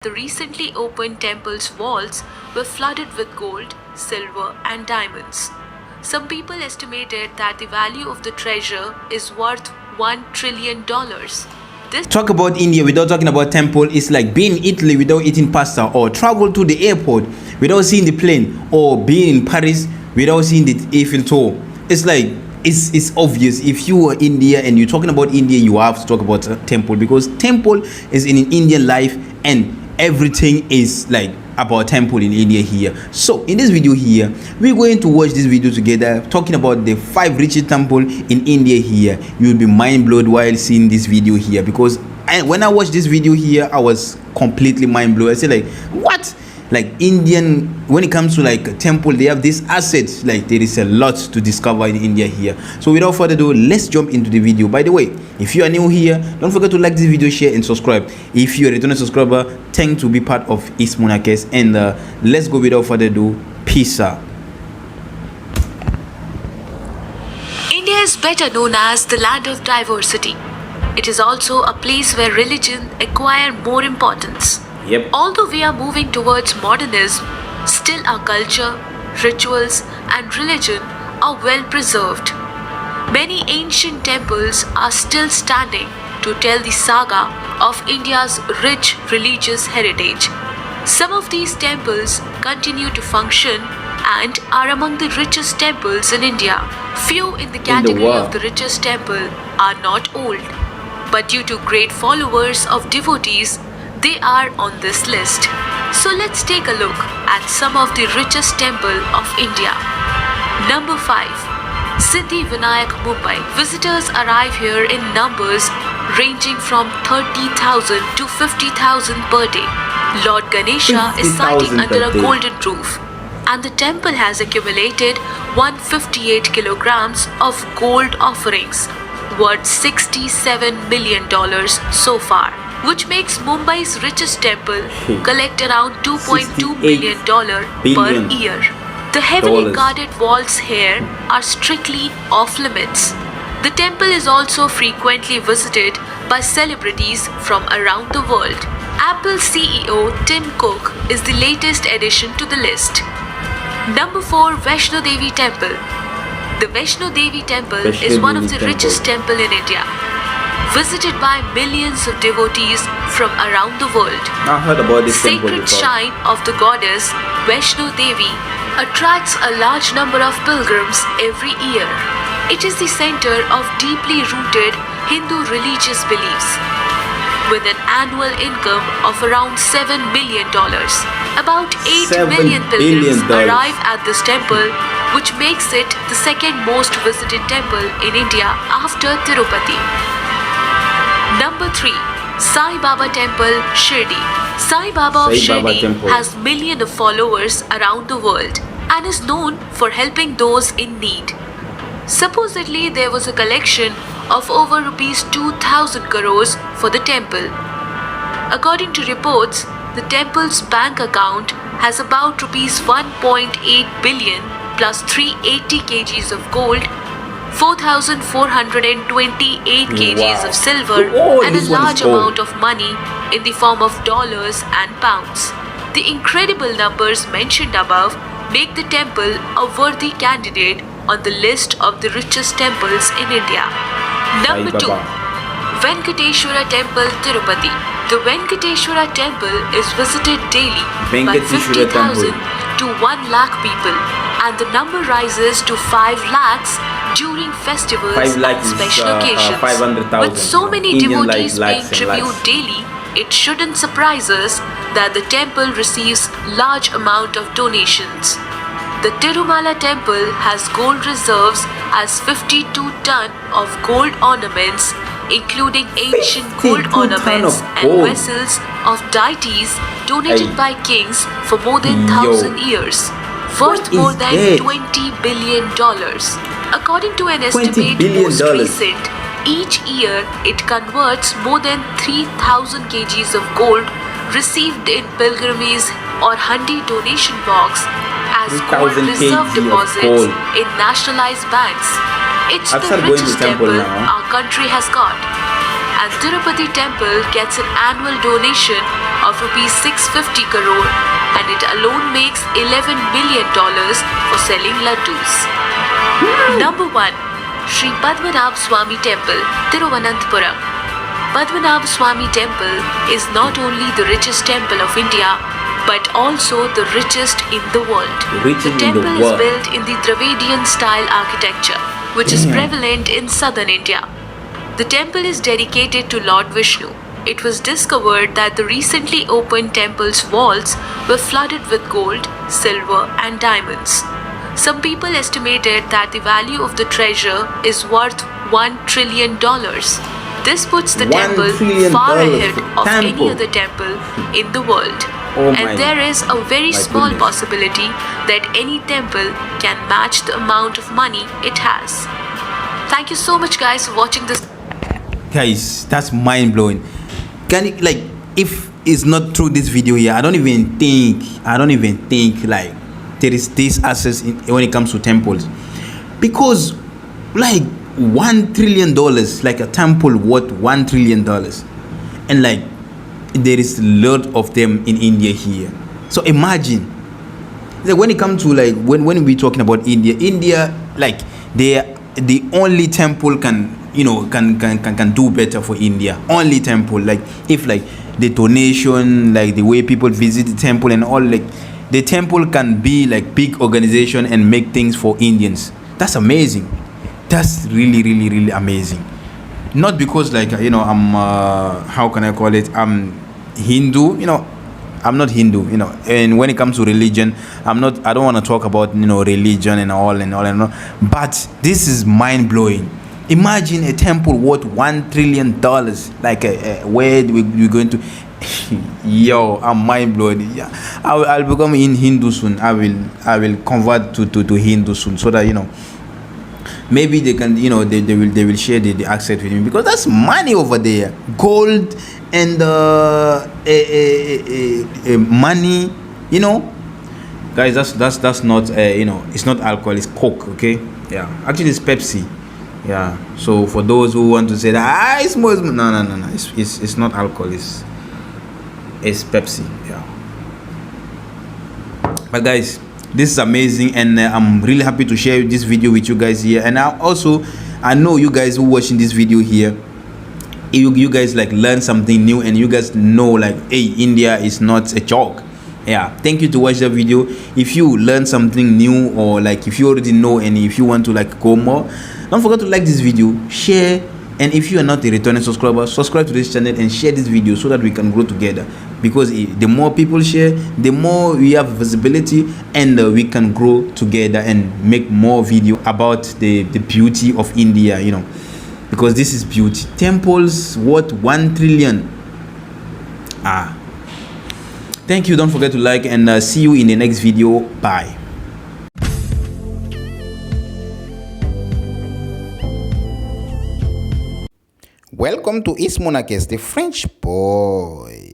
The recently opened temple's walls were flooded with gold, silver, and diamonds. Some people estimated that the value of the treasure is worth $1 trillion. This Talk about India without talking about temple is like being in Italy without eating pasta, or travel to the airport without seeing the plane, or being in Paris without seeing the Eiffel Tower. It's like it's obvious. If you are India and you're talking about India, you have to talk about temple, because temple is in an Indian life, and everything is like about temple in India here. So in this video here, we're going to watch this video together, talking about the 5 richest temple in India here. You'll be mind blown while seeing this video here, because when I watched this video here, I was completely mind blown. I said like, what? Like Indian, when it comes to like temple, they have this asset. Like there is a lot to discover in India here. So without further ado, let's jump into the video. By the way, if you are new here, don't forget to like this video, share and subscribe. If you're a returning subscriber, thank to be part of East Monarchs. And let's go without further ado. Peace out. India is better known as the land of diversity. It is also a place where religion acquire more importance. Yep. Although we are moving towards modernism, still our culture, rituals, and religion are well preserved. Many ancient temples are still standing to tell the saga of India's rich religious heritage. Some of these temples continue to function and are among the richest temples in India. Few in the category of the richest temple are not old, but due to great followers of devotees, they are on this list. So let's take a look at some of the richest temple of India. Number 5. Siddhi Vinayak, Mumbai. Visitors arrive here in numbers ranging from 30,000 to 50,000 per day. Lord Ganesha is sighting under a golden roof, and the temple has accumulated 158 kilograms of gold offerings worth $67 million so far, which makes Mumbai's richest temple collect around $2.2 billion per year. The heavily guarded walls here are strictly off limits. The temple is also frequently visited by celebrities from around the world. Apple CEO Tim Cook is the latest addition to the list. Number 4. Vaishno Devi Temple. The Vaishno Devi Temple is one of the richest temples in India, visited by millions of devotees from around the world. I heard about this Sacred shrine of the goddess Vaishno Devi attracts a large number of pilgrims every year. It is the center of deeply rooted Hindu religious beliefs, with an annual income of around $7 million. About 8 million pilgrims arrive at this temple, which makes it the second most visited temple in India after Tirupati. Number 3. Sai Baba Temple, Shirdi. Sai Baba of Shirdi has millions of followers around the world and is known for helping those in need. Supposedly, there was a collection of over rupees 2,000 crores for the temple. According to reports, the temple's bank account has about rupees 1.8 billion plus 380 kgs of gold, 4,428 kgs of silver, and a large amount of money in the form of dollars and pounds. The incredible numbers mentioned above make the temple a worthy candidate on the list of the richest temples in India. Number 2. Venkateshwara Temple, Tirupati. The Venkateshwara Temple is visited daily by 50,000 to 1 lakh people, and the number rises to 5 lakhs during festivals and special occasions. With so many devotees paying tribute daily, it shouldn't surprise us that the temple receives large amount of donations. The Tirumala temple has gold reserves as 52 ton of gold ornaments, including ancient gold ornaments and vessels of deities donated by kings for more than 1,000 years, worth more than $20 billion. According to an estimate most recent, each year it converts more than 3,000 kgs of gold received in pilgrimage or hundi donation box as gold reserve deposits in nationalized banks. It's the richest temple our country has got, and Tirupati temple gets an annual donation of rupees 650 crore, and it alone makes $11 million for selling laddus. Number 1. Sri Padmanabh Swami Temple, Thiruvananthapuram. Padmanabh Swami Temple is not only the richest temple of India but also the richest in the world. The temple is built in the Dravidian style architecture, which is prevalent in southern India. The temple is dedicated to Lord Vishnu. It was discovered that the recently opened temple's walls were flooded with gold, silver, and diamonds. Some people estimated that the value of the treasure is worth $1 trillion. This puts the temple far ahead of any other temple in the world. And there is a very small possibility that any temple can match the amount of money it has. Thank you so much, guys, for watching this. Guys, that's mind-blowing. Can it, like, if it's not through this video here, I don't even think like there is this access when it comes to temples, because like $1 trillion, like a temple worth $1 trillion, and like there is a lot of them in India here. So imagine, like, when it comes to like when we talking about India, like the only temple can do better for India. Only temple, like if like the donation, like the way people visit the temple and all, like the temple can be like big organization and make things for Indians. That's amazing. That's really amazing. Not because like I'm how can I call it, I'm Hindu, I'm not Hindu, and when it comes to religion, I don't want to talk about religion and all, but this is mind-blowing. Imagine a temple worth $1 trillion, like where we're going to yo, I'm mind-blown. Yeah, I'll become in Hindu soon. I will convert to Hindu soon, so that maybe they can, they will share the access with me, because that's money over there, gold and money, guys. That's not it's not alcohol, it's Coke, okay? Yeah, actually it's Pepsi. Yeah, so for those who want to say that it's more, no, it's not alcohol, it's Pepsi. Yeah, but guys, this is amazing, and I'm really happy to share this video with you guys here. And I know you guys who watching this video here, you guys like learn something new, and you guys know like, hey, India is not a joke. Yeah, thank you to watch the video. If you learn something new, or like if you already know, and if you want to like go more, don't forget to like this video, share, and if you are not a returning subscriber, subscribe to this channel and share this video so that we can grow together. Because the more people share, the more we have visibility, and we can grow together and make more video about the beauty of India, because this is beauty. Temples worth $1 trillion. Thank you. Don't forget to like, and see you in the next video. Bye. Welcome to Ismonakes, the French boy.